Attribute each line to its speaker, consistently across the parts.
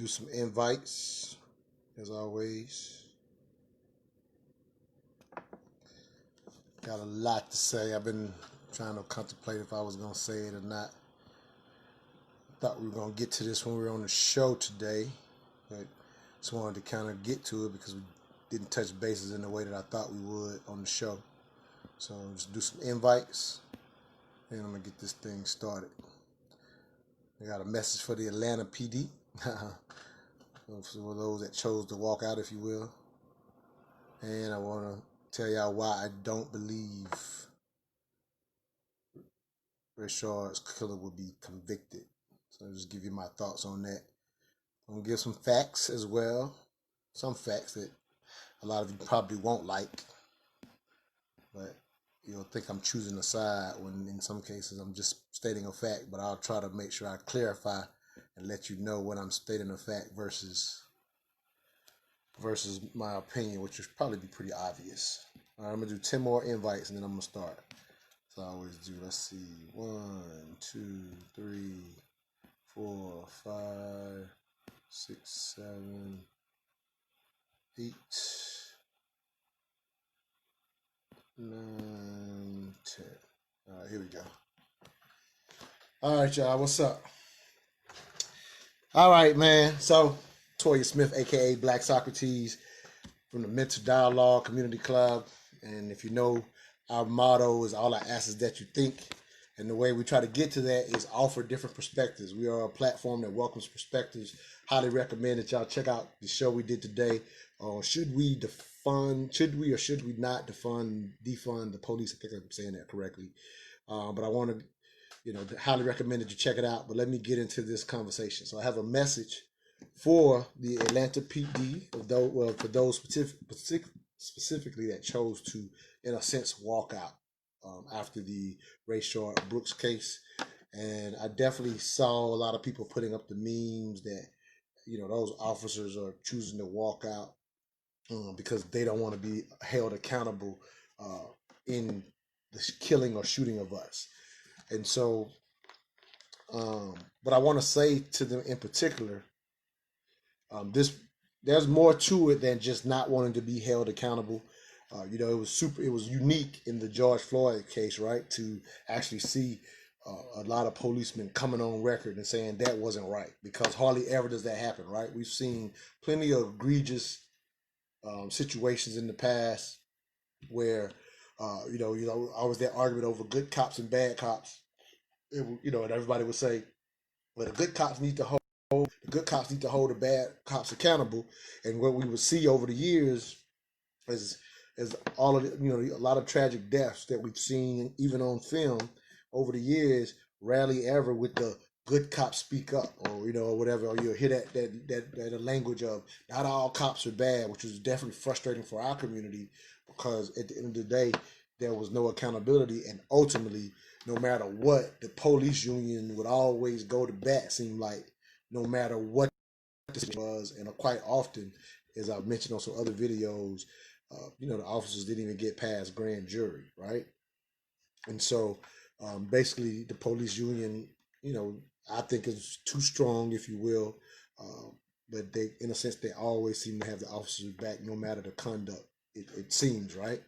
Speaker 1: do some invites, as always. Got a lot to say. I've been trying to contemplate if I was going to say it or not. Thought we were going to get to this when we were on the show today, but just wanted to kind of get to it because we didn't touch bases in the way that I thought we would on the show. So just do some invites, and I'm going to get this thing started. I got a message for the Atlanta PD, for those that chose to walk out, if you will. And I want to tell y'all why I don't believe Rayshard's killer will be convicted. So I'll just give you my thoughts on that. I'm going to give some facts as well. Some facts that a lot of you probably won't like. But you'll think I'm choosing a side when in some cases I'm just stating a fact. But I'll try to make sure I clarify and let you know when I'm stating a fact versus my opinion, which would probably be pretty obvious. All right, I'm going to do 10 more invites and then I'm going to start. So I always do, let's see, 1, 2, 3, 4, 5, 6, 7, 8, 9, 10. All right, here we go. All right, y'all, what's up? All right, man. So, Toya Smith, aka Black Socrates, from the Mental Dialogue Community Club. And if you know, our motto is all I ask is that you think. And the way we try to get to that is offer different perspectives. We are a platform that welcomes perspectives. Highly recommend that y'all check out the show we did today. Should we or should we not defund the police? I think I'm saying that correctly. But I want to, highly recommend that you check it out. But let me get into this conversation. So I have a message for the Atlanta PD, for those specifically that chose to, in a sense, walk out after the Rayshard Brooks case. And I definitely saw a lot of people putting up the memes that, those officers are choosing to walk out because they don't want to be held accountable in the killing or shooting of us. And so, but I want to say to them in particular, there's more to it than just not wanting to be held accountable. It was unique in the George Floyd case, right? To actually see a lot of policemen coming on record and saying that wasn't right, because hardly ever does that happen, right? We've seen plenty of egregious situations in the past where, always that argument over good cops and bad cops. And everybody would say, well, the good cops need to hold the bad cops accountable. And what we would see over the years is all of a lot of tragic deaths that we've seen even on film over the years. Rarely ever with the good cops speak up, or whatever, or you'll hear that language of not all cops are bad, which was definitely frustrating for our community, because at the end of the day there was no accountability, and ultimately, no matter what, the police union would always go to bat, seemed like, no matter what this was. And quite often, as I've mentioned on some other videos, the officers didn't even get past grand jury, right? And so basically the police union, I think is too strong, if you will, but they, in a sense, they always seem to have the officers back no matter the conduct, it seems, right?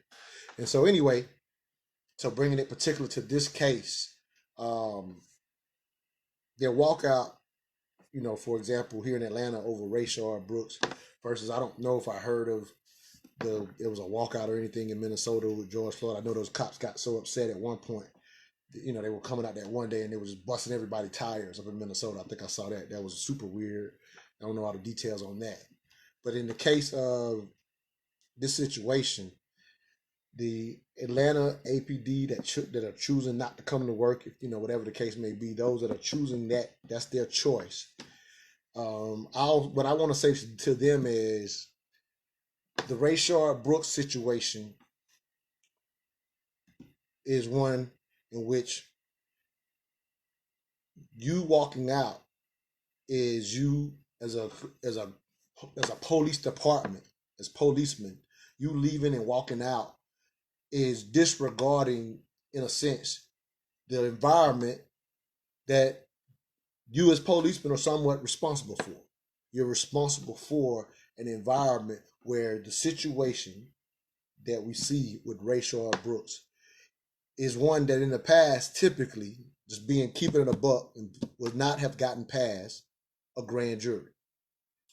Speaker 1: And so anyway, so bringing it particular to this case, their walkout, for example, here in Atlanta over Rayshard Brooks versus, I don't know if I heard of it was a walkout or anything in Minnesota with George Floyd. I know those cops got so upset at one point, they were coming out that one day and they were just busting everybody's tires up in Minnesota. I think I saw that. That was super weird. I don't know all the details on that. But in the case of this situation, the Atlanta APD that are choosing not to come to work, if whatever the case may be, those that are choosing that's their choice. What I want to say to them is the Rayshard Brooks situation is one in which you walking out is you as a police department, as policemen, you leaving and walking out is disregarding, in a sense, the environment that you as policemen are somewhat responsible for. you're responsible for an environment where the situation that we see with Rayshard Brooks is one that in the past, typically, just keeping it a buck, would not have gotten past a grand jury.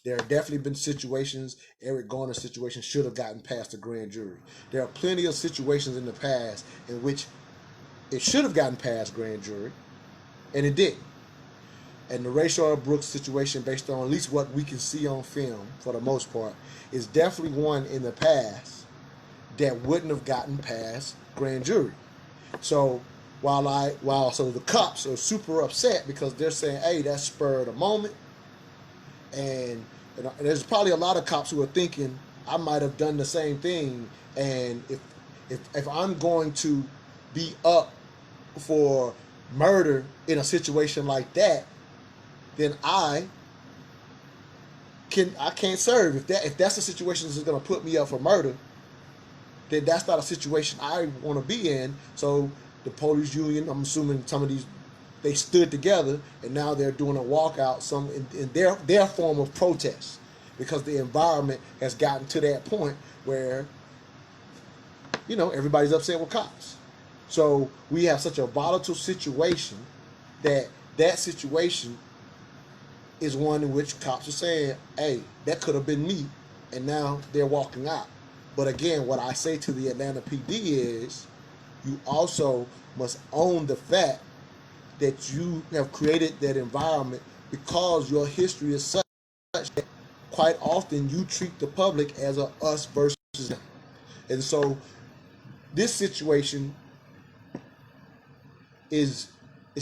Speaker 1: There have definitely been situations, Eric Garner's situation should have gotten past a grand jury. There are plenty of situations in the past in which it should have gotten past grand jury, and it didn't. And the Rayshard Brooks situation, based on at least what we can see on film for the most part, is definitely one in the past that wouldn't have gotten past grand jury. So while the cops are super upset because they're saying, hey, that spurred a moment, and there's probably a lot of cops who are thinking I might have done the same thing, and if I'm going to be up for murder in a situation like that, then I can't serve. If that's the situation that's going to put me up for murder, then that's not a situation I want to be in. So the police union, I'm assuming some of these, they stood together, and now they're doing a walkout, some in their form of protest, because the environment has gotten to that point where, everybody's upset with cops. So we have such a volatile situation that situation is one in which cops are saying, hey, that could have been me, and now they're walking out. But again, what I say to the Atlanta PD is, you also must own the fact that you have created that environment because your history is such that quite often you treat the public as a us versus them. And so this situation it's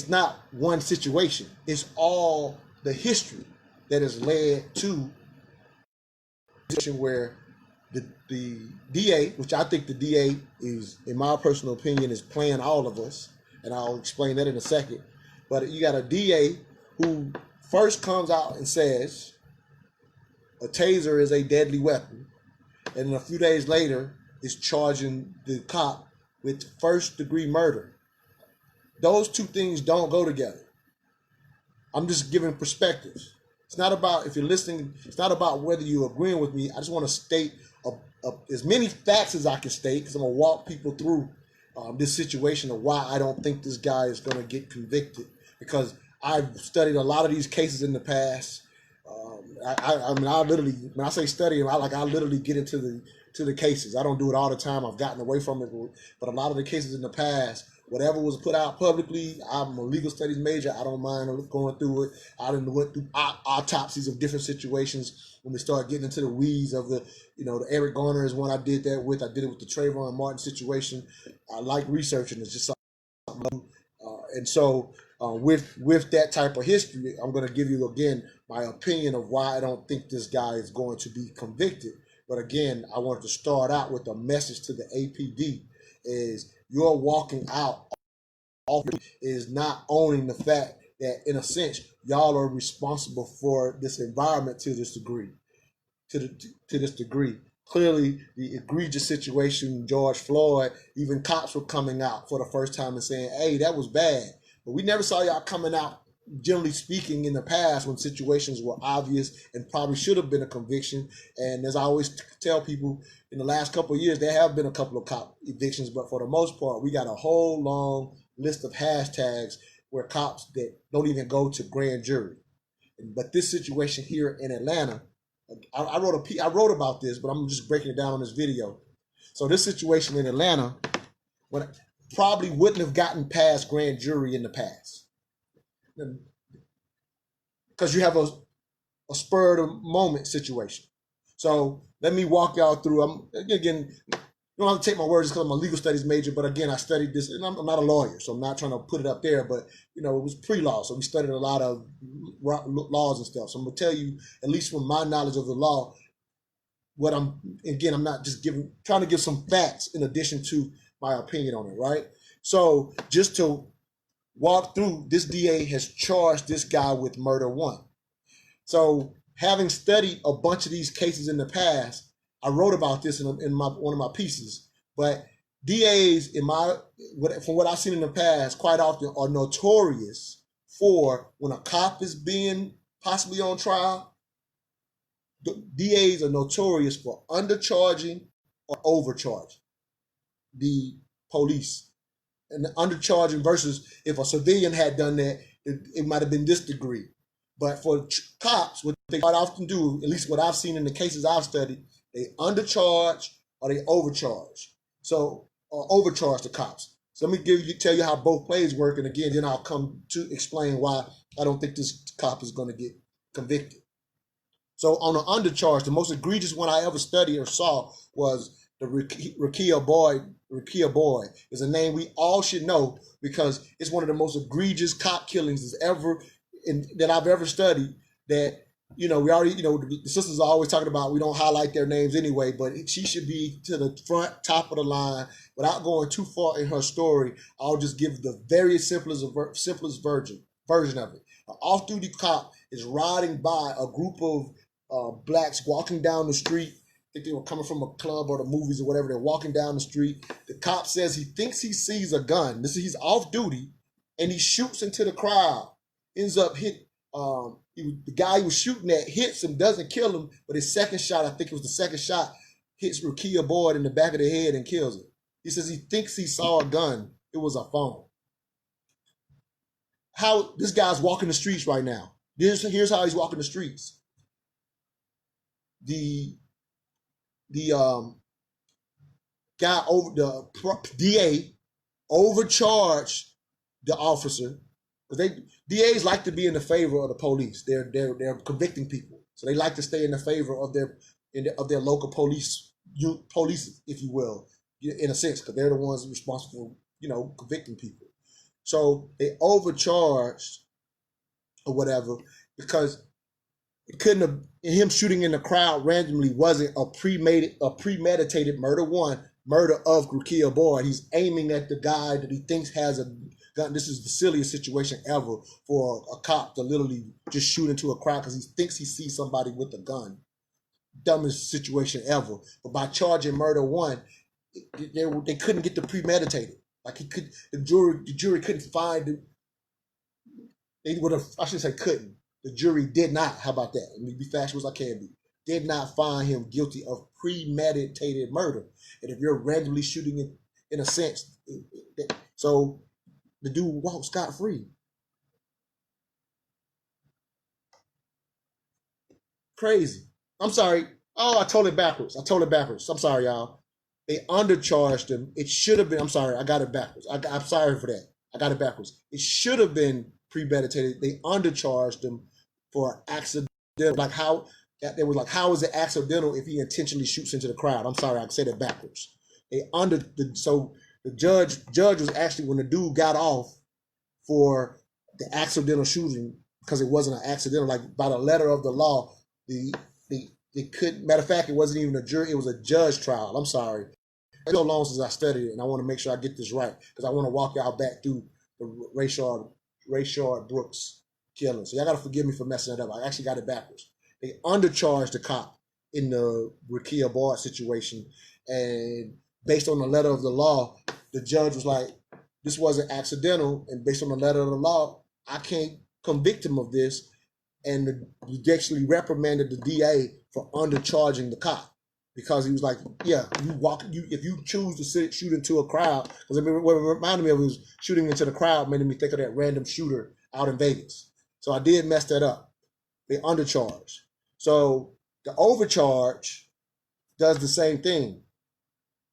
Speaker 1: not one situation. It's all the history that has led to a situation where the DA, which I think the DA is, in my personal opinion, is playing all of us, and I'll explain that in a second. But you got a DA who first comes out and says a taser is a deadly weapon, and then a few days later is charging the cop with first-degree murder. Those two things don't go together. I'm just giving perspectives. It's not about, if you're listening, it's not about whether you're agreeing with me. I just want to state as many facts as I can state, because I'm going to walk people through this situation of why I don't think this guy is going to get convicted, because I've studied a lot of these cases in the past. I mean, I literally, when I say study, I literally get into the cases. I don't do it all the time. I've gotten away from it, but a lot of the cases in the past, whatever was put out publicly, I'm a legal studies major. I don't mind going through it. I done went through autopsies of different situations when we start getting into the weeds of the Eric Garner is one I did that with. I did it with the Trayvon Martin situation. I like researching. It's just something. And so with that type of history, I'm going to give you, again, my opinion of why I don't think this guy is going to be convicted. But again, I wanted to start out with a message to the APD is you're walking out is not owning the fact that, in a sense, y'all are responsible for this environment to this degree. To this degree. Clearly, the egregious situation, George Floyd, even cops were coming out for the first time and saying, hey, that was bad. But we never saw y'all coming out, generally speaking, in the past when situations were obvious and probably should have been a conviction. And as I always tell people, in the last couple of years, there have been a couple of cop evictions, but for the most part, we got a whole long list of hashtags where cops that don't even go to grand jury. But this situation here in Atlanta, I wrote about this, but I'm just breaking it down on this video. So this situation in Atlanta probably wouldn't have gotten past grand jury in the past, because you have a spur of the moment situation. So let me walk y'all through. Again, you don't have to take my words because I'm a legal studies major, but again, I studied this, and I'm not a lawyer, so I'm not trying to put it up there, but it was pre-law, so we studied a lot of laws and stuff. So I'm going to tell you, at least from my knowledge of the law, I'm not just trying to give some facts in addition to my opinion on it, right? So just to walk through, this DA has charged this guy with murder 1. So having studied a bunch of these cases in the past, I wrote about this in one of my pieces, but DAs, from what I've seen in the past, quite often are notorious for, when a cop is being possibly on trial, DAs are notorious for undercharging or overcharging the police. And the undercharging versus if a civilian had done that, it might have been this degree. But for cops, what they quite often do, at least what I've seen in the cases I've studied, they undercharge or they overcharge. So, or overcharge the cops. So let me tell you how both plays work, and again, then I'll come to explain why I don't think this cop is going to get convicted. So on the undercharge, the most egregious one I ever studied or saw was the Rakia Boy. Rakia Boy is a name we all should know because it's one of the most egregious cop killings that I've ever studied. That we already the sisters are always talking about. We don't highlight their names anyway, but she should be to the front, top of the line. Without going too far in her story, I'll just give the very simplest version of it. An off-duty cop is riding by a group of blacks walking down the street. I think they were coming from a club or the movies or whatever. They're walking down the street. The cop says he thinks he sees a gun. He's off duty, and he shoots into the crowd. Ends up the guy he was shooting at hits him, doesn't kill him, but his second shot, I think it was the second shot, hits Rakia Boyd in the back of the head and kills him. He says he thinks he saw a gun. It was a phone. How this guy's walking the streets right now. Here's how he's walking the streets. The guy over the DA overcharged the officer because DAs like to be in the favor of the police. They're convicting people, so they like to stay in the favor of their local police, if you will, in a sense, because they're the ones responsible for convicting people. So they overcharged or whatever because it couldn't have. Him shooting in the crowd randomly wasn't a premeditated murder. Murder of Rakia Boyd. He's aiming at the guy that he thinks has a gun. This is the silliest situation ever for a cop to literally just shoot into a crowd because he thinks he sees somebody with a gun. Dumbest situation ever. But by charging murder one, they couldn't get the premeditated. Like the jury couldn't find it. They would have. I should say couldn't. The jury did not. How about that? Let me be factual as I can be. Did not find him guilty of premeditated murder. And if you're randomly shooting in a sense, so the dude walked scot-free. Crazy. I'm sorry. Oh, I told it backwards. I'm sorry, y'all. They undercharged him. It should have been. I'm sorry. I got it backwards. I'm sorry for that. I got it backwards. It should have been premeditated. They undercharged him for accidental. Like how they was like, how is it accidental if he intentionally shoots into the crowd? I'm sorry, I said it backwards. So the judge was actually, when the dude got off for the accidental shooting, because it wasn't an accidental, like by the letter of the law, it couldn't. Matter of fact, it wasn't even a jury; it was a judge trial. I'm sorry. It's so long since I studied it, and I want to make sure I get this right because I want to walk y'all back through the Rayshard Brooks killing. So y'all got to forgive me for messing it up. I actually got it backwards. They undercharged the cop in the Rakia Boyd situation, and based on the letter of the law, the judge was like, this wasn't accidental, and based on the letter of the law, I can't convict him of this, and he actually reprimanded the DA for undercharging the cop because he was like, yeah, if you choose to shoot into a crowd, because what it reminded me of was shooting into the crowd made me think of that random shooter out in Vegas. So I did mess that up. They undercharged. So the overcharge does the same thing.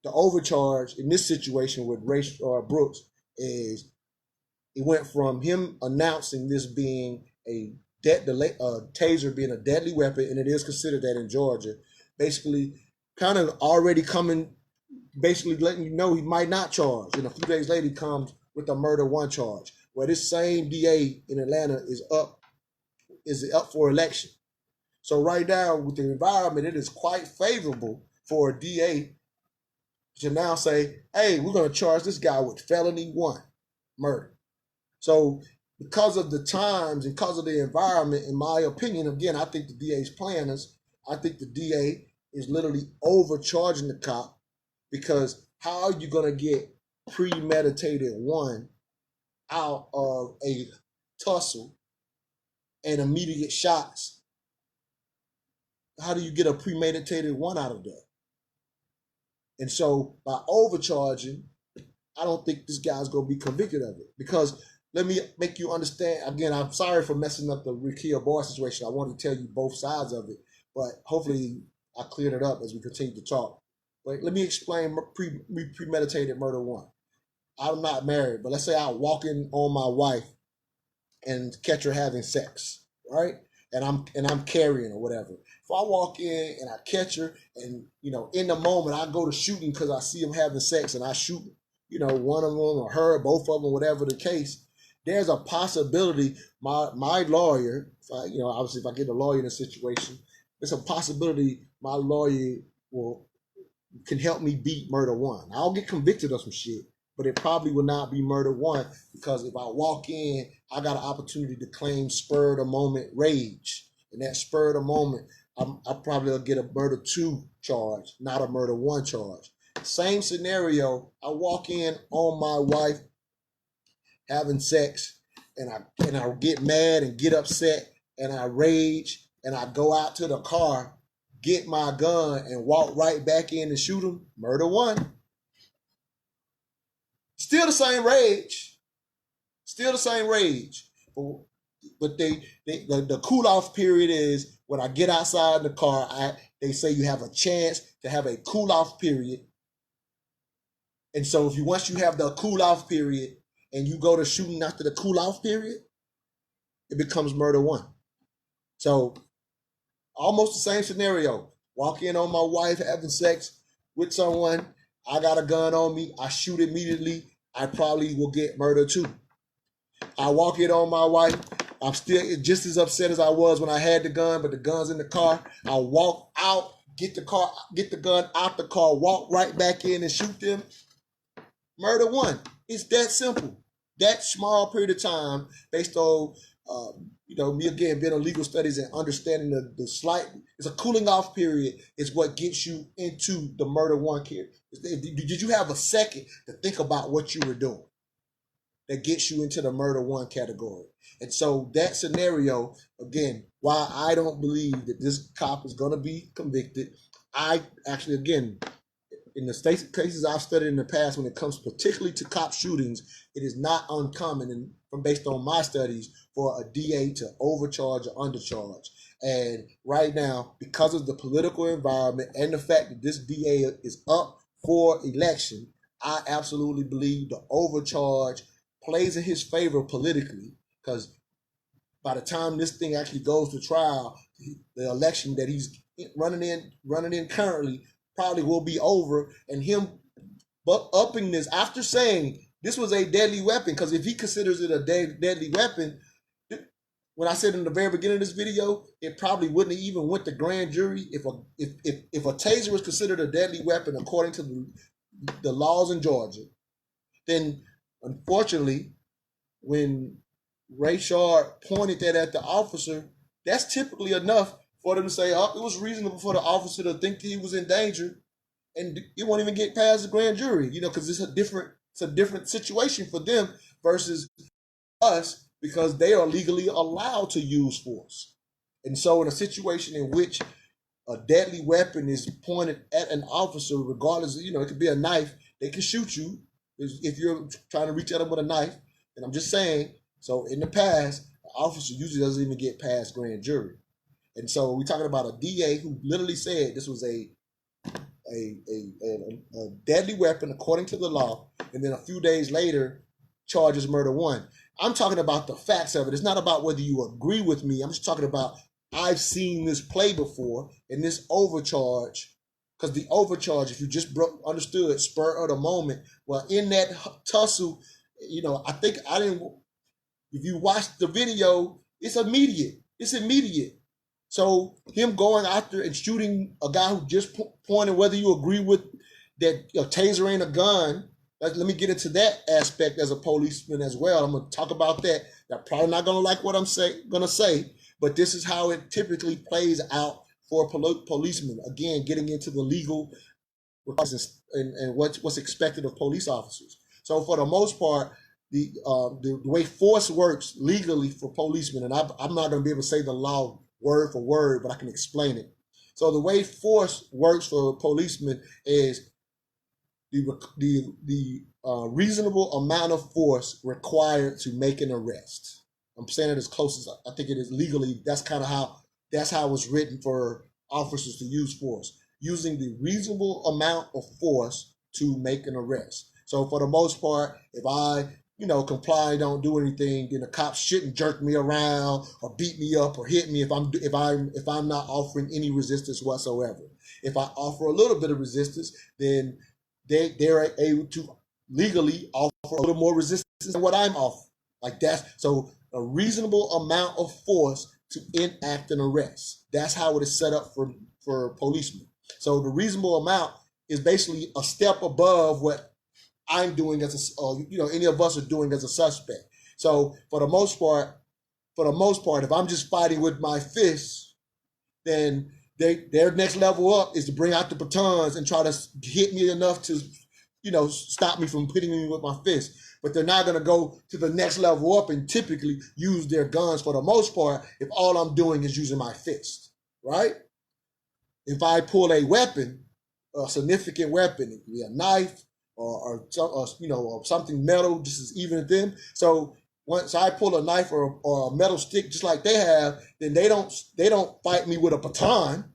Speaker 1: The overcharge in this situation with Rayshard Brooks is it went from him announcing this being a taser being a deadly weapon, and it is considered that in Georgia, basically kind of already coming, basically letting you know he might not charge. And a few days later, he comes with a murder one charge, where this same DA in Atlanta is up for election. So right now, with the environment, it is quite favorable for a DA to now say, hey, we're going to charge this guy with felony one, murder. So because of the times and because of the environment, in my opinion, again, I think the DA's playing us. I think the DA is literally overcharging the cop because how are you going to get premeditated one out of a tussle and immediate shots how do you get a premeditated one out of that? And so by overcharging, I don't think this guy's going to be convicted of it. Because let me make you understand. Again, I'm sorry for messing up the Rikia Boy situation. I want to tell you both sides of it, but hopefully I cleared it up as we continue to talk. But let me explain premeditated murder one. I'm not married, but let's say I walk in on my wife and catch her having sex, right? And I'm carrying or whatever. If I walk in and I catch her, and in the moment I go to shooting because I see them having sex, and I shoot, one of them or her, both of them, whatever the case. There's a possibility my lawyer, obviously if I get a lawyer in a situation, there's a possibility my lawyer can help me beat murder one. I'll get convicted of some shit, but it probably will not be murder one, because if I walk in, I got an opportunity to claim spur of the moment rage. And that spur of the moment, I probably will get a murder two charge, not a murder one charge. Same scenario, I walk in on my wife having sex, and I get mad and get upset, and I rage, and I go out to the car, get my gun, and walk right back in and shoot him. Murder one. Still the same rage. Still the same rage. But the cool off period is when I get outside the car, they say you have a chance to have a cool off period. And so once you have the cool off period and you go to shooting after the cool off period, it becomes murder one. So almost the same scenario. Walk in on my wife having sex with someone. I got a gun on me. I shoot immediately. I probably will get murder two. I walk in on my wife. I'm still just as upset as I was when I had the gun, but the gun's in the car. I walk out, get the gun out the car, walk right back in and shoot them. Murder one. It's that simple. That small period of time, based on me again being in legal studies and understanding the slight, it's a cooling off period is what gets you into the murder one period. Did you have a second to think about what you were doing that gets you into the murder one category? And so that scenario, again, why I don't believe that this cop is going to be convicted. I actually, again, in the cases I've studied in the past, when it comes particularly to cop shootings, it is not uncommon, based on my studies, for a DA to overcharge or undercharge. And right now, because of the political environment and the fact that this DA is up for election, I absolutely believe the overcharge plays in his favor politically, because by the time this thing actually goes to trial, the election that he's running in currently probably will be over, and him upping this after saying this was a deadly weapon, because if he considers it a deadly weapon, when I said in the very beginning of this video, it probably wouldn't have even went to grand jury. If a taser was considered a deadly weapon according to the laws in Georgia, then unfortunately, when Rayshard pointed that at the officer, that's typically enough for them to say, oh, it was reasonable for the officer to think that he was in danger, and it won't even get past the grand jury, because it's a different situation for them versus us, because they are legally allowed to use force. And so in a situation in which a deadly weapon is pointed at an officer, regardless, it could be a knife, they can shoot you if you're trying to reach at them with a knife. And I'm just saying, so in the past, the officer usually doesn't even get past grand jury. And so we're talking about a DA who literally said this was a deadly weapon according to the law, and then a few days later charges murder one. I'm talking about the facts of it. It's not about whether you agree with me. I'm just talking about I've seen this play before, and this overcharge, because the overcharge, if you just understood spur of the moment, well, in that tussle, I think if you watch the video, it's immediate. It's immediate. So him going after and shooting a guy who just pointed, whether you agree with that a taser ain't a gun, let me get into that aspect as a policeman as well. I'm going to talk about that. They're probably not going to like what I'm going to say, but this is how it typically plays out for policemen. Again, getting into the legal and what's expected of police officers. So for the most part, the way force works legally for policemen, and I'm not going to be able to say the law word for word, but I can explain it. So the way force works for policemen is the reasonable amount of force required to make an arrest. I'm saying it as close as I think it is legally. That's kind of how it's written for officers to use force, using the reasonable amount of force to make an arrest. So for the most part, if I comply, don't do anything, then the cops shouldn't jerk me around or beat me up or hit me if I'm not offering any resistance whatsoever. If I offer a little bit of resistance, then they're able to legally offer a little more resistance than what I'm offering. Like that's so a reasonable amount of force to enact an arrest. That's how it is set up for policemen. So the reasonable amount is basically a step above what I'm doing as any of us are doing as a suspect. So for the most part, if I'm just fighting with my fists, then their next level up is to bring out the batons and try to hit me enough to, stop me from hitting me with my fist. But they're not going to go to the next level up and typically use their guns for the most part if all I'm doing is using my fist, right? If I pull a weapon, a significant weapon, it could be a knife or something metal, just as even as them. So once I pull a knife or a metal stick, just like they have, then they don't fight me with a baton.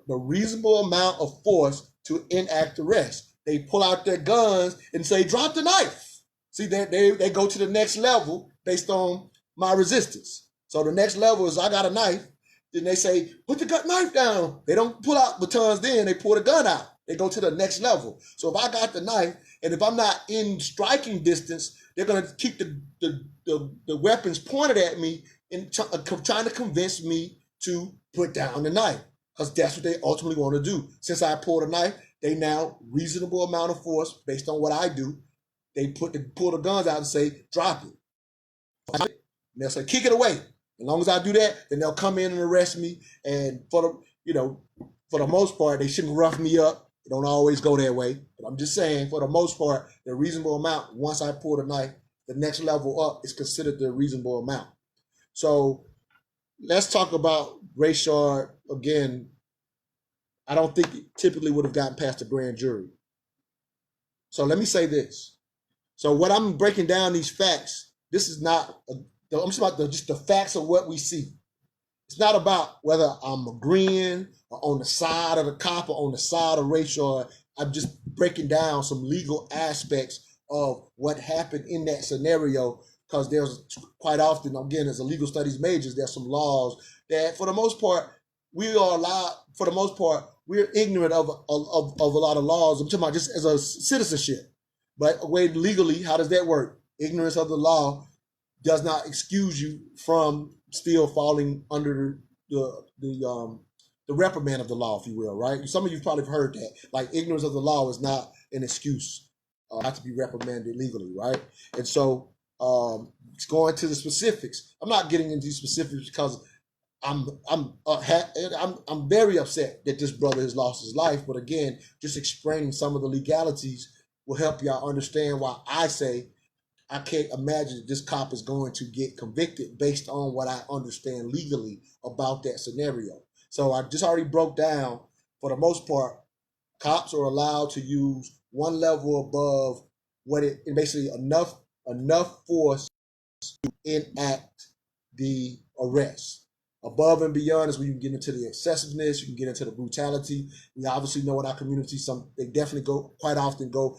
Speaker 1: The reasonable amount of force to enact arrest. They pull out their guns and say, "Drop the knife." See, they go to the next level based on my resistance. So the next level is I got a knife. Then they say, "Put the knife down." They don't pull out batons then. They pull the gun out. They go to the next level. So if I got the knife, and if I'm not in striking distance, they're going to keep the weapons pointed at me and trying to convince me to put down the knife. Because that's what they ultimately want to do. Since I pulled a knife, they now reasonable amount of force based on what I do. They pull the guns out and say, "Drop it." And they'll say, "Kick it away." As long as I do that, then they'll come in and arrest me. And for the most part, they shouldn't rough me up. It don't always go that way. But I'm just saying, for the most part, the reasonable amount, once I pull the knife, the next level up is considered the reasonable amount. So let's talk about Rayshard again. I don't think it typically would have gotten past the grand jury. So let me say this. So what I'm breaking down these facts, this is not, I'm just about just the facts of what we see. It's not about whether I'm agreeing or on the side of the cop or on the side of Rayshard. I'm just breaking down some legal aspects of what happened in that scenario, because there's quite often, again, as a legal studies majors, there's some laws that for the most part, we're ignorant of a lot of laws. I'm talking about just as a citizenship. But legally, how does that work? Ignorance of the law does not excuse you from still falling under the reprimand of the law, if you will, right? Some of you probably have heard that. Like, ignorance of the law is not an excuse not to be reprimanded legally, right? And so it's going to the specifics. I'm not getting into specifics because I'm very upset that this brother has lost his life. But again, just explaining some of the legalities will help y'all understand why I say I can't imagine that this cop is going to get convicted based on what I understand legally about that scenario. So I just already broke down, for the most part, cops are allowed to use one level above what it basically enough force to enact the arrest. Above and beyond is when you can get into the excessiveness, you can get into the brutality. We obviously know in our community, they definitely quite often go,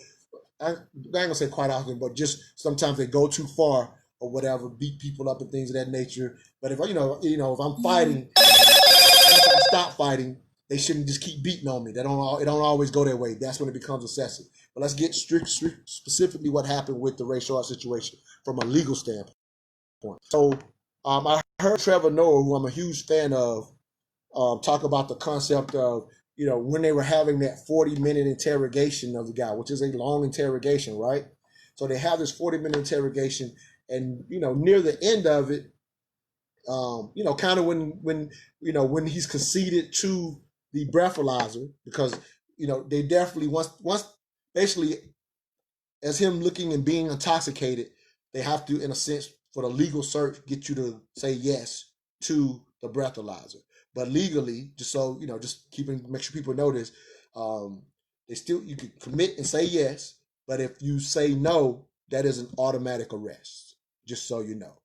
Speaker 1: I ain't gonna say quite often, but just sometimes they go too far or whatever, beat people up and things of that nature. But if if I'm fighting, once I stop fighting, they shouldn't just keep beating on me. It don't always go that way. That's when it becomes excessive. But let's get strict specifically what happened with the Rayshard situation from a legal standpoint. So I heard Trevor Noah, who I'm a huge fan of, talk about the concept of, when they were having that 40-minute interrogation of the guy, which is a long interrogation, right? So they have this 40-minute interrogation, and, near the end of it, kind of when he's conceded to the breathalyzer, because, they definitely, once basically, as him looking and being intoxicated, they have to, in a sense, for the legal search, get you to say yes to the breathalyzer. but legally, just so you know, just make sure people know this. They still you can commit and say yes, but if you say no, that is an automatic arrest. Just so you know,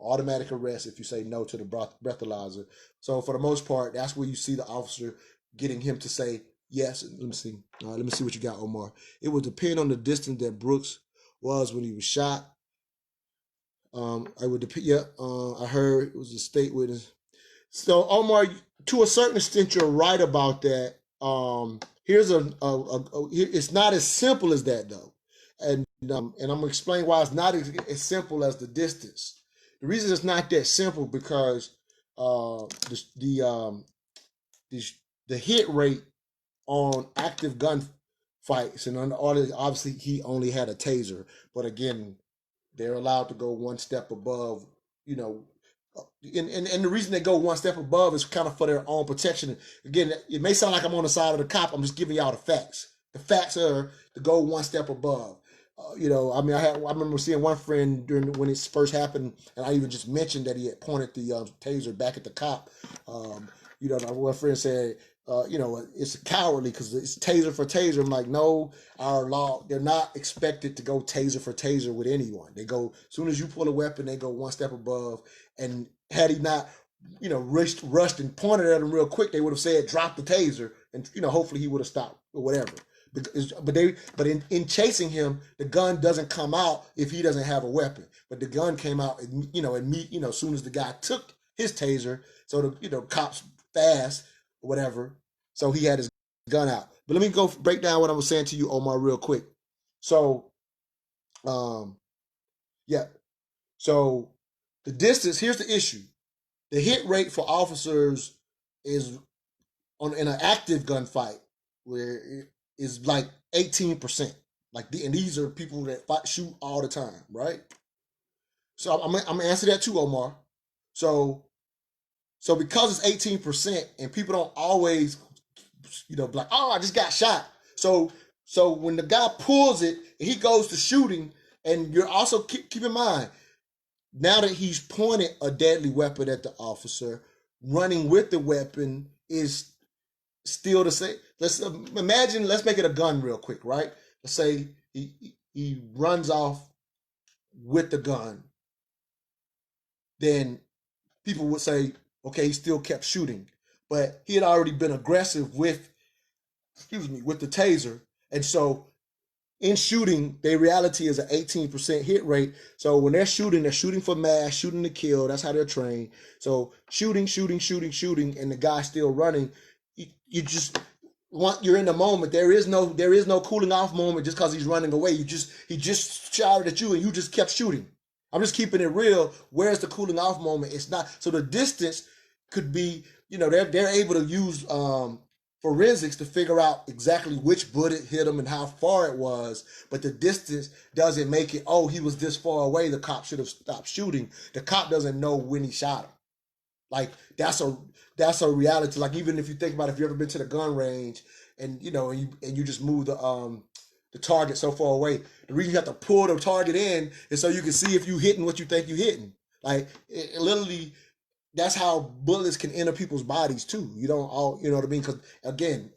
Speaker 1: automatic arrest if you say no to the breathalyzer. So for the most part, that's where you see the officer getting him to say yes. Let me see. Let me see what you got, Omar. It would depend on the distance that Brooks was when he was shot. I would depend. Yeah, I heard it was a state witness. So Omar, to a certain extent, you're right about that. Here's it's not as simple as that though, and I'm gonna explain why it's not as simple as the distance. The reason it's not that simple because the the hit rate on active gun fights, and on obviously he only had a taser, but again, they're allowed to go one step above, you know, and the reason they go one step above is kind of for their own protection. Again, it may sound like I'm on the side of the cop. I'm just giving y'all the facts. The facts are to go one step above. I mean, I remember seeing one friend during when it first happened, and I even just mentioned that he had pointed the taser back at the cop. One friend said, it's cowardly because it's taser for taser. I'm like, no, our law, they're not expected to go taser for taser with anyone. They go, as soon as you pull a weapon, they go one step above. And had he not, rushed and pointed at him real quick, they would have said, drop the taser. And, hopefully he would have stopped or whatever. But in chasing him, the gun doesn't come out if he doesn't have a weapon. But the gun came out, as soon as the guy took his taser. So the cops fast or whatever. So he had his gun out. But let me go break down what I was saying to you, Omar, real quick. So, yeah. So the distance. Here's the issue: the hit rate for officers is in an active gunfight where it is like 18%. And these are people that shoot all the time, right? So I'm gonna answer that too, Omar. So because it's 18% and people don't always, like, oh, I just got shot. So when the guy pulls it and he goes to shooting, and you're also keep in mind, now that he's pointed a deadly weapon at the officer, running with the weapon is still the same. Let's make it a gun real quick, right? Let's say he runs off with the gun. Then people would say, okay, he still kept shooting. But he had already been aggressive with the taser. And so in shooting, their reality is an 18% hit rate. So when they're shooting for mass, shooting to kill. That's how they're trained. So shooting, and the guy's still running. You're in the moment. There is no cooling off moment just because he's running away. He just shouted at you and you just kept shooting. I'm just keeping it real. Where's the cooling off moment? It's not. So the distance could be, they're able to use forensics to figure out exactly which bullet hit him and how far it was, but the distance doesn't make it, oh, he was this far away, the cop should have stopped shooting. The cop doesn't know when he shot him. Like, that's a reality. Like, even if you think about, if you've ever been to the gun range and you just move the target so far away, the reason you have to pull the target in is so you can see if you hitting what you think you hitting. Like, it literally, that's how bullets can enter people's bodies too. You don't all, you know what I mean? Because again,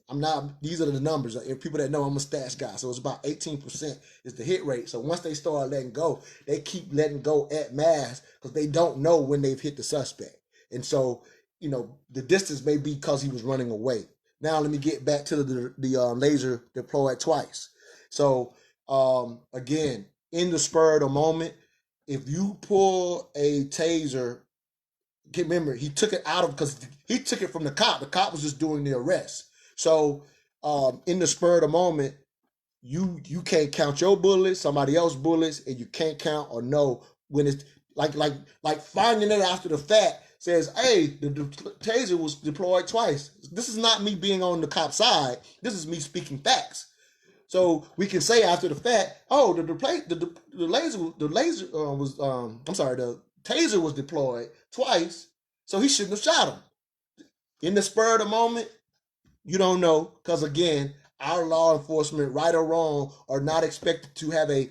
Speaker 1: these are the numbers. If people that know, I'm a stats guy. So it's about 18% is the hit rate. So once they start letting go, they keep letting go at mass because they don't know when they've hit the suspect. And so, the distance may be because he was running away. Now let me get back to the laser deployed twice. So again, in the spur of the moment, if you pull a taser, remember, he took it out because he took it from the cop. The cop was just doing the arrest. So in the spur of the moment, you can't count your bullets, somebody else's bullets, and you can't count or know when it's like finding it after the fact says, hey, the taser was deployed twice. This is not me being on the cop's side. This is me speaking facts. So we can say after the fact, oh, the taser was deployed twice, so he shouldn't have shot him. In the spur of the moment, you don't know, because again, our law enforcement, right or wrong, are not expected to have a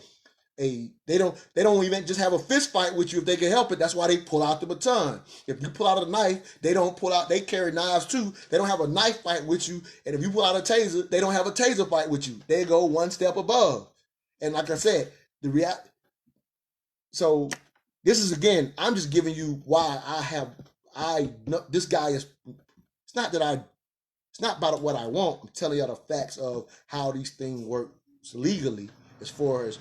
Speaker 1: they don't even just have a fist fight with you if they can help it. That's why they pull out the baton. If you pull out a knife, they carry knives too. They don't have a knife fight with you. And if you pull out a taser, they don't have a taser fight with you. They go one step above. And like I said, so this is, again, I'm just giving you why this guy is, it's not about what I want. I'm telling you the facts of how these things work legally, as far as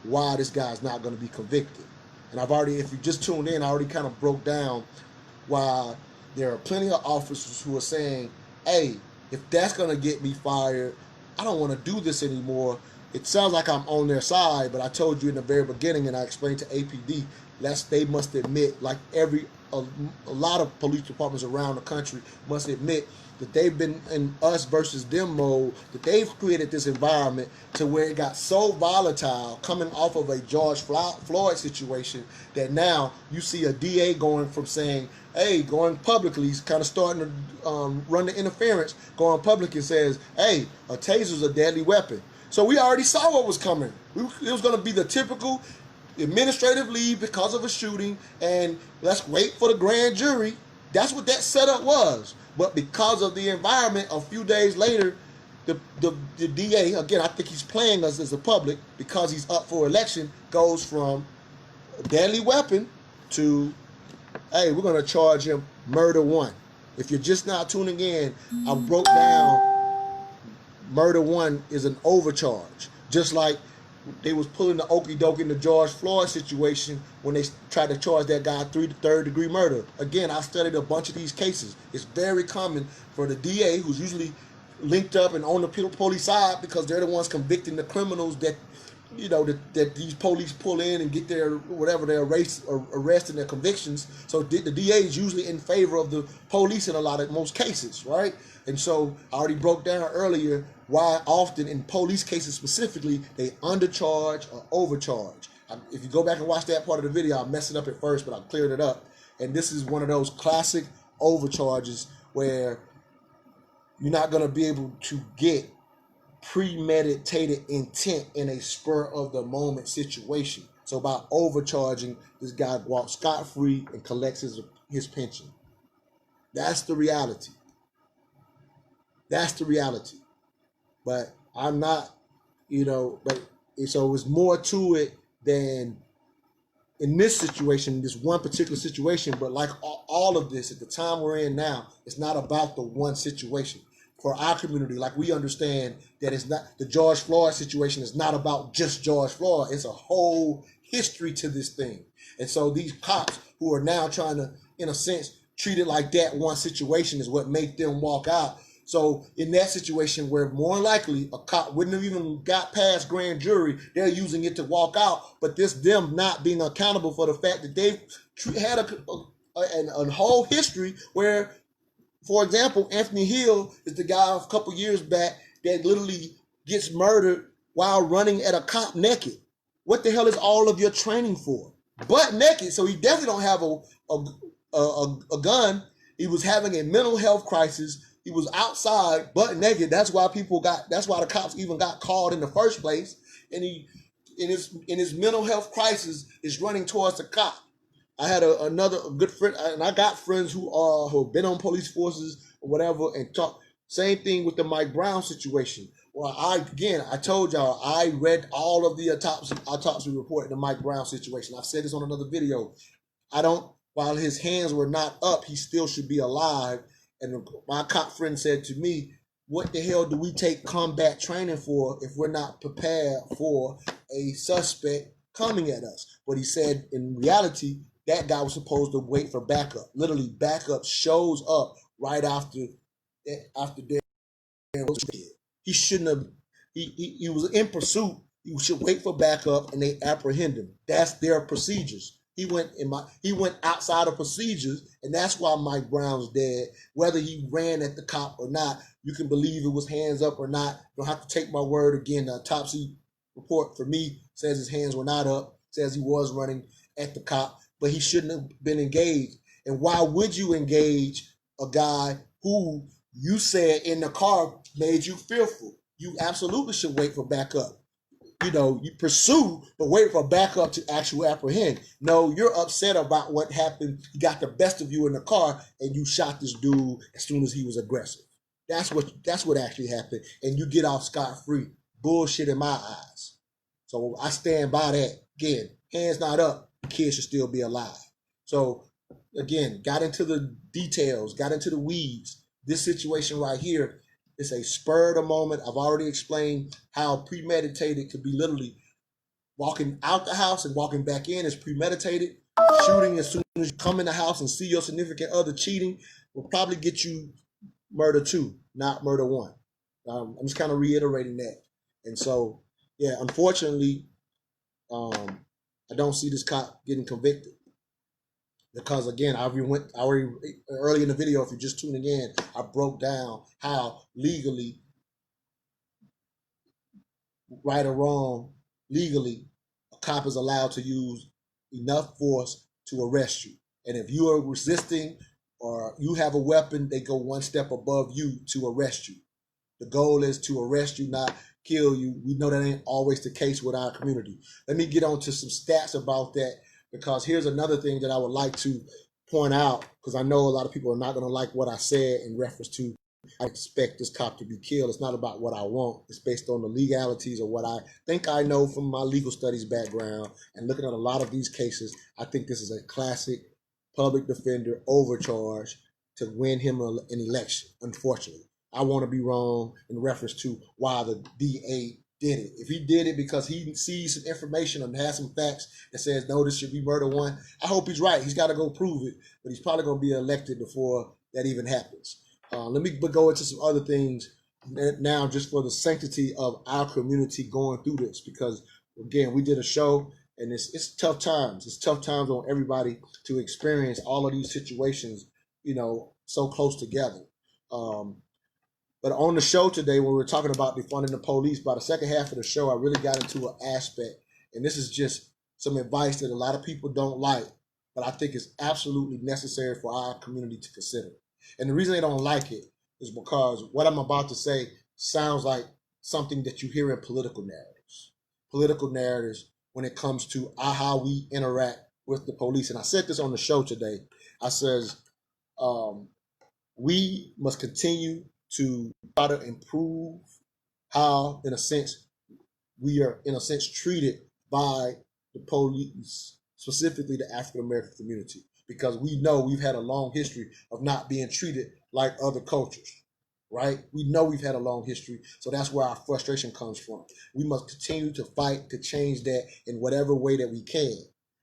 Speaker 1: why this guy's not going to be convicted. And if you just tuned in, I already kind of broke down why there are plenty of officers who are saying, hey, if that's going to get me fired, I don't want to do this anymore. It sounds like I'm on their side, but I told you in the very beginning, and I explained to APD, they must admit, like a lot of police departments around the country must admit that they've been in us versus them mode, that they've created this environment to where it got so volatile coming off of a George Floyd situation that now you see a DA going from saying, hey, going publicly, he's kind of starting to run the interference, going public and says, hey, a taser's a deadly weapon. So we already saw what was coming. It was going to be the typical administrative leave because of a shooting, and let's wait for the grand jury. That's what that setup was. But because of the environment, a few days later, the DA, again, I think he's playing us as the public because he's up for election, goes from a deadly weapon to, hey, we're going to charge him murder one. If you're just now tuning in, I broke down murder one is an overcharge. Just like they was pulling the okie doke in the George Floyd situation when they tried to charge that guy third degree murder. Again, I studied a bunch of these cases. It's very common for the DA, who's usually linked up and on the police side because they're the ones convicting the criminals that, that these police pull in and get their arrest and their convictions. So the DA is usually in favor of the police in most cases, right? And so I already broke down earlier why often in police cases specifically, they undercharge or overcharge. If you go back and watch that part of the video, I messed it up at first, but I cleared it up. And this is one of those classic overcharges where you're not going to be able to get premeditated intent in a spur of the moment situation. So by overcharging, this guy walks scot-free and collects his pension. That's the reality. That's the reality. But I'm not, but so it's more to it than in this situation, this one particular situation. But like all of this, at the time we're in now, it's not about the one situation. For our community, like we understand that it's not, the George Floyd situation is not about just George Floyd. It's a whole history to this thing. And so these cops who are now trying to, in a sense, treat it like that one situation is what make them walk out. So in that situation where more likely a cop wouldn't have even got past grand jury, they're using it to walk out. But them not being accountable for the fact that they've had a whole history where, for example, Anthony Hill is the guy a couple years back that literally gets murdered while running at a cop naked. What the hell is all of your training for? Butt naked. So he definitely don't have a gun. He was having a mental health crisis. He was outside, butt naked. That's why the cops even got called in the first place. And he, in his mental health crisis, is running towards the cop. I had another good friend, and I got friends who have been on police forces or whatever, and talk. Same thing with the Mike Brown situation. Well, I told y'all, I read all of the autopsy report in the Mike Brown situation. I've said this on another video. While his hands were not up, he still should be alive. And my cop friend said to me, what the hell do we take combat training for if we're not prepared for a suspect coming at us? But he said, in reality, that guy was supposed to wait for backup. Literally, backup shows up right after their he shouldn't have. He was in pursuit. You should wait for backup, and they apprehend him. That's their procedures. He went outside of procedures, and that's why Mike Brown's dead. Whether he ran at the cop or not, you can believe it was hands up or not. You don't have to take my word again. The autopsy report for me says his hands were not up. Says he was running at the cop, but he shouldn't have been engaged. And why would you engage a guy who you said in the car made you fearful? You absolutely should wait for backup. you pursue, but wait for backup to actual apprehend. No, you're upset about what happened. He got the best of you in the car, and you shot this dude as soon as he was aggressive. That's what actually happened, and you get off scot-free. Bullshit in my eyes. So I stand by that. Again, hands not up. The kid should still be alive. So again, got into the details, got into the weeds. This situation right here is a spur of the moment. I've already explained how premeditated could be. Literally walking out the house and walking back in is premeditated. Shooting as soon as you come in the house and see your significant other cheating will probably get you murder 2, not murder 1. I'm just kind of reiterating that. And so, yeah, unfortunately, I don't see this cop getting convicted. Because again, I already early in the video, if you're just tuning in, I broke down how legally, right or wrong, legally, a cop is allowed to use enough force to arrest you. And if you are resisting or you have a weapon, they go one step above you to arrest you. The goal is to arrest you, not kill you. We know that ain't always the case with our community. Let me get on to some stats about that, because here's another thing that I would like to point out, because I know a lot of people are not going to like what I said in reference to I expect this cop to be killed. It's not about what I want. It's based on the legalities of what I think I know from my legal studies background. And looking at a lot of these cases, I think this is a classic public defender overcharge to win him an election, unfortunately. I want to be wrong in reference to why the DA did it. If he did it because he sees some information and has some facts that says, no, this should be murder 1, I hope he's right. He's got to go prove it, but he's probably going to be elected before that even happens. Let me go into some other things now, just for the sanctity of our community going through this, because again, we did a show and it's tough times. It's tough times on everybody to experience all of these situations, so close together. But on the show today, when we were talking about defunding the police, by the second half of the show, I really got into an aspect, and this is just some advice that a lot of people don't like, but I think is absolutely necessary for our community to consider. And the reason they don't like it is because what I'm about to say sounds like something that you hear in political narratives. Political narratives when it comes to how we interact with the police. And I said this on the show today. I says, we must continue to try to improve how, in a sense, we are, treated by the police, specifically the African American community, because we know we've had a long history of not being treated like other cultures, right? We know we've had a long history, so that's where our frustration comes from. We must continue to fight to change that in whatever way that we can.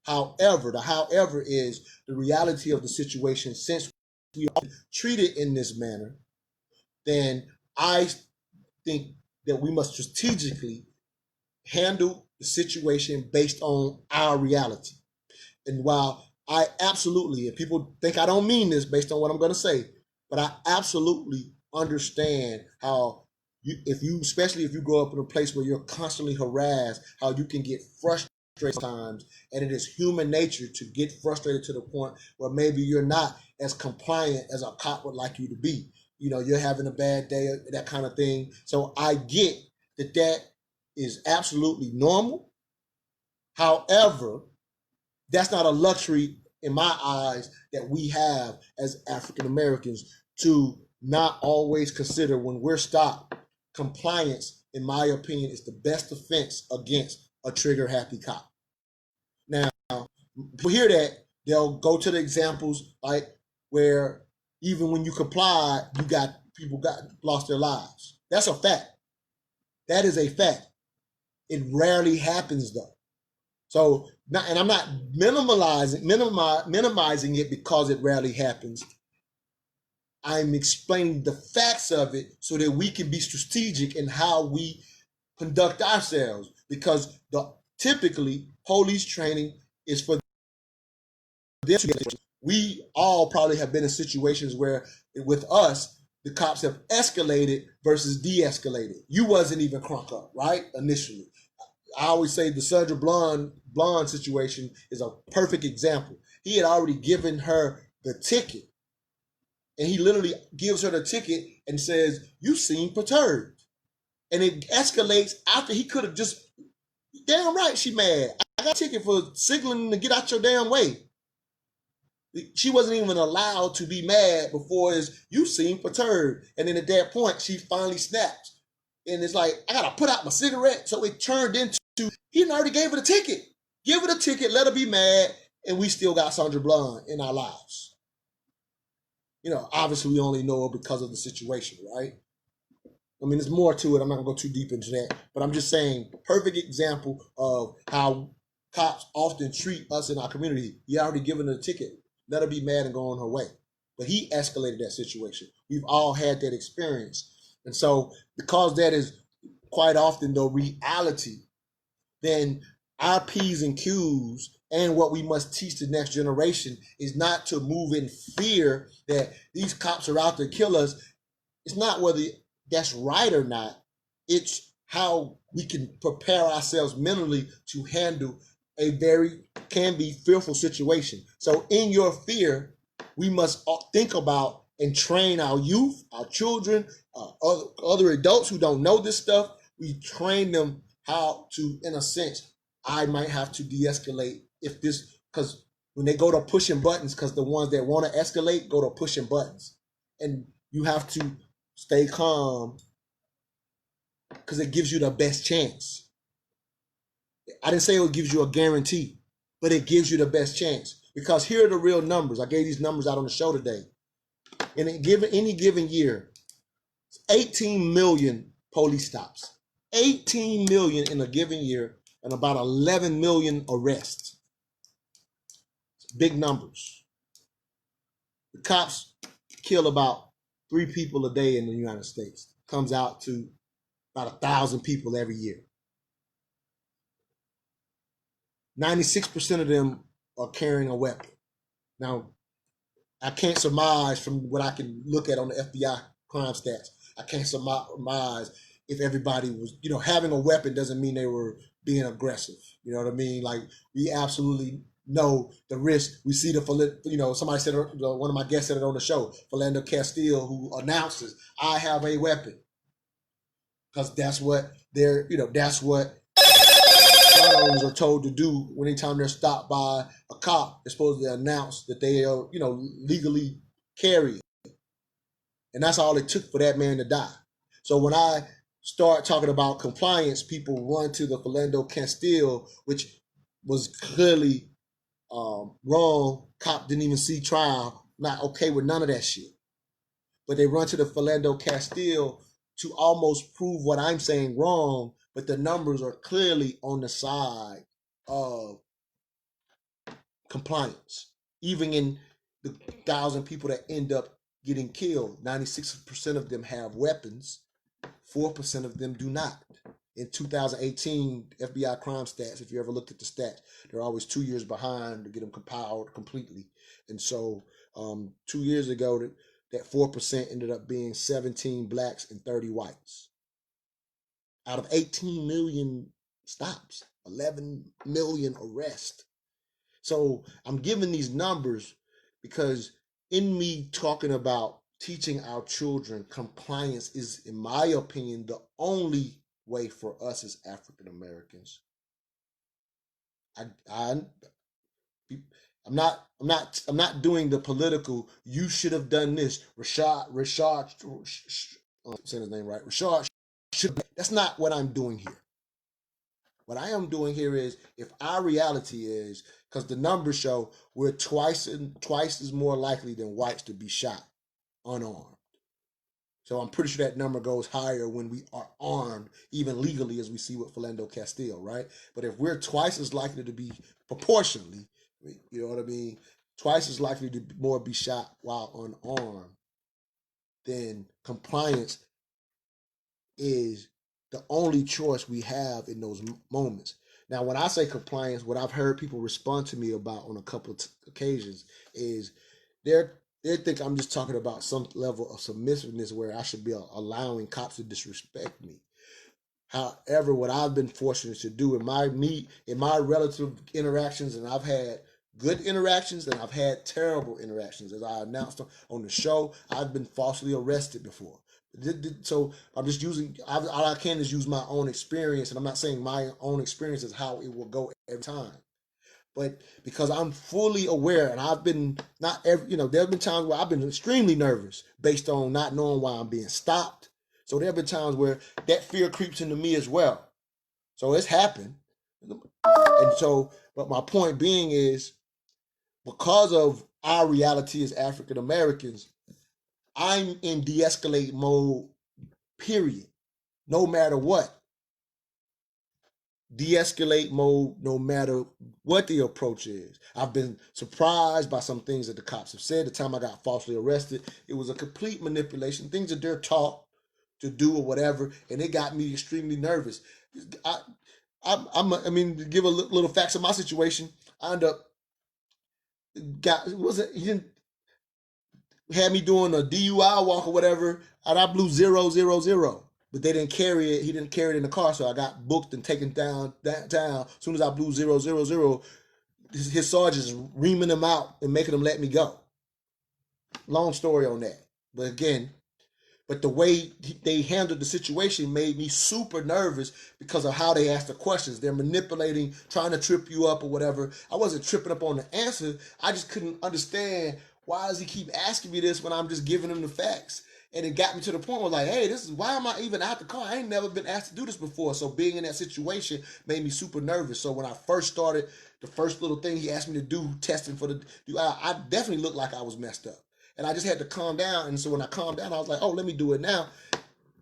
Speaker 1: However, the however is the reality of the situation. Since we are treated in this manner, then I think that we must strategically handle the situation based on our reality. And while I absolutely, and people think I don't mean this based on what I'm going to say, but I absolutely understand how especially if you grow up in a place where you're constantly harassed, how you can get frustrated times, and it is human nature to get frustrated to the point where maybe you're not as compliant as a cop would like you to be. You're having a bad day, that kind of thing. So I get that is absolutely normal. However, that's not a luxury in my eyes that we have as African Americans to not always consider when we're stopped. Compliance, in my opinion, is the best defense against a trigger happy cop. Now, people hear that, they'll go to the examples like where even when you comply, people lost their lives. That's a fact. That is a fact. It rarely happens though. So, and I'm not minimizing it because it rarely happens. I'm explaining the facts of it so that we can be strategic in how we conduct ourselves, because typically police training is for them. We all probably have been in situations where with us, the cops have escalated versus de-escalated. You wasn't even crunk up, right? Initially. I always say the Sandra Blonde situation is a perfect example. He had already given her the ticket, and he literally gives her the ticket and says, "You seem perturbed." And it escalates after he could have just Damn right she mad. I got a ticket for signaling to get out your damn way. She wasn't even allowed to be mad before you seem perturbed. And then at that point, she finally snaps. And it's like, I gotta put out my cigarette. So it turned into, he already gave her the ticket. Give her the ticket, let her be mad, and we still got Sandra Bland in our lives. Obviously we only know her because of the situation, right? I mean, there's more to it. I'm not gonna go too deep into that, but I'm just saying, perfect example of how cops often treat us in our community. You already given her a ticket, let her be mad and go on her way. But he escalated that situation. We've all had that experience, and so because that is quite often the reality, then our P's and Q's and what we must teach the next generation is not to move in fear that these cops are out to kill us. It's not whether that's right or not. It's how we can prepare ourselves mentally to handle a can be fearful situation. So in your fear, we must think about and train our youth, our children, other adults who don't know this stuff. We train them how to, in a sense, I might have to de-escalate if this, because when they go to pushing buttons, because the ones that want to escalate go to pushing buttons. And you have to stay calm because it gives you the best chance. I didn't say it gives you a guarantee, but it gives you the best chance. Because here are the real numbers. I gave these numbers out on the show today. In any given year, 18 million police stops. 18 million in a given year and about 11 million arrests. Big numbers. The cops kill about 3 people a day in the United States. Comes out to about 1,000 people every year. 96% of them are carrying a weapon. Now, I can't surmise from what I can look at on the FBI crime stats. I can't surmise if everybody was, having a weapon doesn't mean they were being aggressive. You know what I mean? Like, we absolutely know the risk. We see somebody said, one of my guests said it on the show, Philando Castile, who announces, I have a weapon. Because that's what that's what owners are told to do anytime they're stopped by a cop. They're supposed to announce that they are, legally carry. And that's all it took for that man to die. So when I start talking about compliance, people run to the Philando Castile, which was clearly wrong. Cop didn't even see trial. Not okay with none of that shit. But they run to the Philando Castile to almost prove what I'm saying wrong, but the numbers are clearly on the side of compliance. Even in the 1,000 people that end up getting killed, 96% of them have weapons, 4% of them do not. In 2018, FBI crime stats, if you ever looked at the stats, they're always 2 years behind to get them compiled completely. And so 2 years ago, that 4% ended up being 17 blacks and 30 whites. Out of 18 million stops, 11 million arrests. So I'm giving these numbers because in me talking about teaching our children, compliance is, in my opinion, the only way for us as African Americans. I'm not doing the political. You should have done this. Rayshard, I'm saying his name right. Rayshard should. That's not what I'm doing here. What I am doing here is, if our reality is, because the numbers show we're twice as more likely than whites to be shot unarmed. So I'm pretty sure that number goes higher when we are armed, even legally, as we see with Philando Castile, right? But if we're twice as likely to be proportionally, you know what I mean, twice as likely to more be shot while unarmed, then compliance is the only choice we have in those moments. Now, when I say compliance, what I've heard people respond to me about on a couple of occasions is they think I'm just talking about some level of submissiveness where I should be allowing cops to disrespect me. However, what I've been fortunate to do in my relative interactions, and I've had good interactions and I've had terrible interactions. As I announced on the show, I've been falsely arrested before. So I'm just using, all I can is use my own experience, and I'm not saying my own experience is how it will go every time. But because I'm fully aware, and I've been not every, there have been times where I've been extremely nervous based on not knowing why I'm being stopped. So there have been times where that fear creeps into me as well. So it's happened. And so, but my point being is, because of our reality as African Americans, I'm in de-escalate mode, period. No matter what. De-escalate mode, no matter what the approach is. I've been surprised by some things that the cops have said. The time I got falsely arrested, it was a complete manipulation. Things that they're taught to do or whatever, and it got me extremely nervous. I mean, to give a little facts of my situation, I ended up he didn't had me doing a DUI walk or whatever, and I blew 000. But they didn't carry it. He didn't carry it in the car, so I got booked and taken downtown. As soon as I blew 000, his sergeants reaming him out and making him let me go. Long story on that. But again, the way they handled the situation made me super nervous because of how they asked the questions. They're manipulating, trying to trip you up or whatever. I wasn't tripping up on the answer. I just couldn't understand, why does he keep asking me this when I'm just giving him the facts? And it got me to the point where, like, hey, this is, why am I even out the car? I ain't never been asked to do this before. So being in that situation made me super nervous. So when I first started, the first little thing he asked me to do, testing for the, I definitely looked like I was messed up. And I just had to calm down. And so when I calmed down, I was like, oh, let me do it now.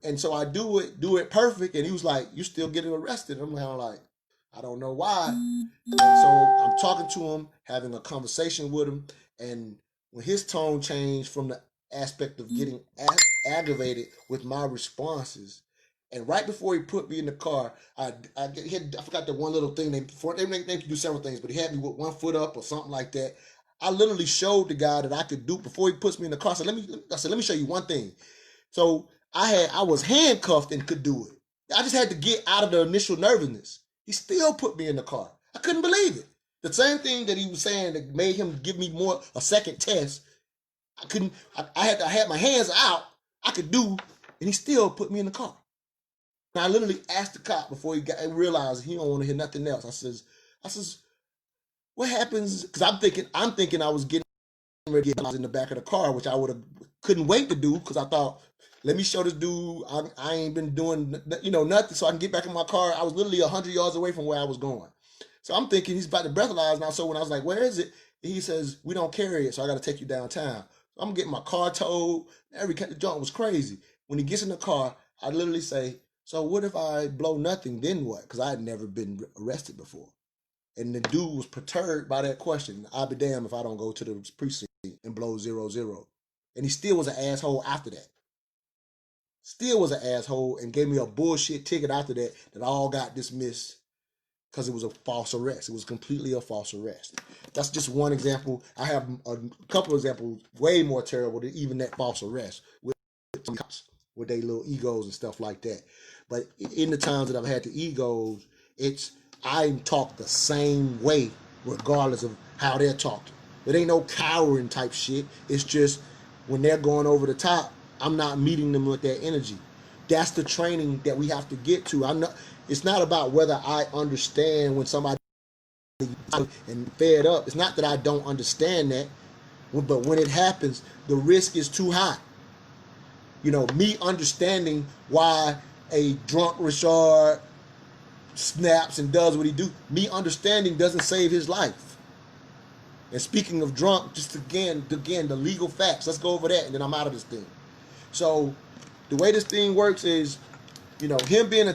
Speaker 1: And so I do it perfect. And he was like, you still getting arrested. I'm like, I don't know why. And so I'm talking to him, having a conversation with him. And when his tone changed from the aspect of getting aggravated with my responses, and right before he put me in the car, I forgot that one little thing. They could do several things, but he had me with one foot up or something like that. I literally showed the guy that I could do before he puts me in the car. I said, let me show you one thing. So I was handcuffed and could do it. I just had to get out of the initial nervousness. He still put me in the car. I couldn't believe it. The same thing that he was saying that made him give me a second test. I had my hands out. I could do, and he still put me in the car. And I literally asked the cop before he realized he don't want to hear nothing else. I says, what happens? Because I'm thinking I was getting ready to get in the back of the car, which I couldn't wait to do, because I thought, let me show this dude I ain't been doing nothing, so I can get back in my car. I was literally 100 yards away from where I was going. So I'm thinking he's about to breathalyze now. So when I was like, where is it? He says, we don't carry it, so I got to take you downtown. So I'm getting my car towed. Every junk was crazy. When he gets in the car, I literally say, so what if I blow nothing, then what? Because I had never been arrested before. And the dude was perturbed by that question. I'll be damned if I don't go to the precinct and blow 000. And he still was an asshole after that. Still was an asshole and gave me a bullshit ticket after that all got dismissed because it was a false arrest. It was completely a false arrest. That's just one example. I have a couple of examples way more terrible than even that false arrest with some cops with their little egos and stuff like that. But in the times that I've had the egos, I'm taught the same way regardless of how they're talking. It ain't no cowering type shit. It's just when they're going over the top, I'm not meeting them with that energy. That's the training that we have to get to. It's not about whether I understand when somebody and fed up. It's not that I don't understand that, but when it happens, the risk is too high. Me understanding why a drunk Rayshard snaps and does what he do, me understanding doesn't save his life. And speaking of drunk, just again, the legal facts. Let's go over that, and then I'm out of this thing. So the way this thing works is, him being a